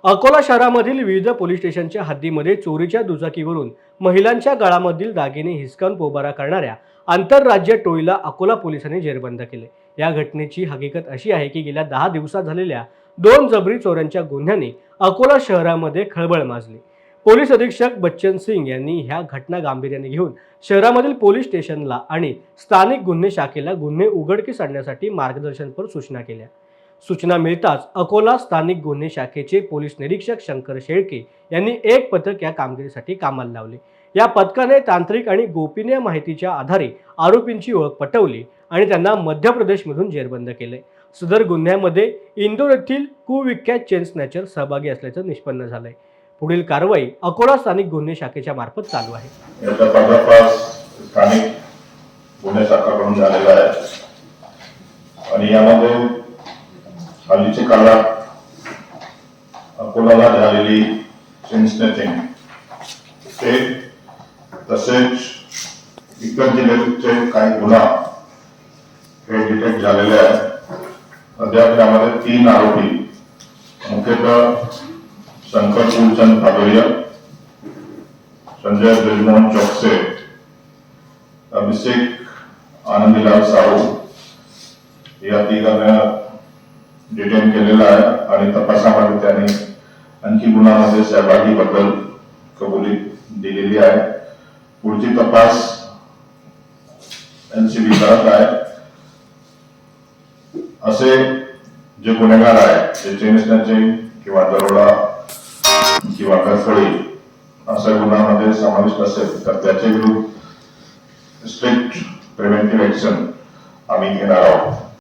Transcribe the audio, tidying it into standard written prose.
अकोला शहरामधील विविध पोलीस स्टेशनच्या हद्दीमध्ये चोरीच्या दुचाकीवरून महिलांच्या गळामधील दागिने हिसकावून पोबारा करणाऱ्या आंतरराज्य टोळीला अकोला पोलिसांनी जेरबंद केले। या घटनेची हकीकत अशी आहे की गेल्या 10 दिवसात झालेल्या 2 जबरी चोऱ्यांच्या गुन्ह्यांनी अकोला शहरामध्ये खळबळ माजली। पोलीस अधीक्षक बच्चन सिंग यांनी ह्या घटना गांभीर्याने घेऊन शहरामधील पोलीस स्टेशनला आणि स्थानिक गुन्हे शाखेला गुन्हे उघडकीस आणण्यासाठी मार्गदर्शनपर सूचना केल्या। सूचना मिळताच अकोला स्थानिक गुन्हे शाखेचे पोलीस निरीक्षक शंकर शेळके यांनी एक पथक या कामगिरीसाठी कामाला लावले। या पथकाने तांत्रिक आणि गोपनीय माहितीच्या आधारे आरोपींची ओळख पटवली आणि त्यांना मध्य प्रदेशमधून जेरबंद केले। सदर गुन्ह्यामध्ये इंदोर येथील कुविख्यात चेन स्नॅचर सहभागी असल्याचं निष्पन्न झालंय। पुढील कारवाई अकोला स्थानिक गुन्हे शाखेच्या मार्फत चालू आहे। याचा पर्दाफाश स्थानिक गुन्हे शाखाकडून झालेला आहे आणि यामध्ये हल्लीच्या काळात अकोलाला झालेली चेन स्नॅचिंग ते तसेच इतर जिल्ह्याचे काही गुन्हा हे डिटेक्ट झालेले आहेत। अद्याप यामध्ये 3 आरोपी मुख्यतः शंकर फूलचंद भादोरिया, संजय ब्रिजमोहन चौकसे, अभिषेक आनंदीलाल साहू या तिघांना डिटेन केलेला आहे आणि तपासामध्ये त्यांनी आणखी गुन्ह्यामध्ये सहभागीबद्दल कबुली दिलेली आहे। पुढची तपास एनसीबी करत आहे। असे जे गुन्हेगार आहेत ते चेन स्नॅचिंग किंवा दरोडा किंवा घरफोडी अशा गुन्ह्यामध्ये समाविष्ट असेल तर त्याचे विरुद्ध स्ट्रिक्ट प्रिव्हेंटिव्ह ऍक्शन आम्ही घेणार आहोत।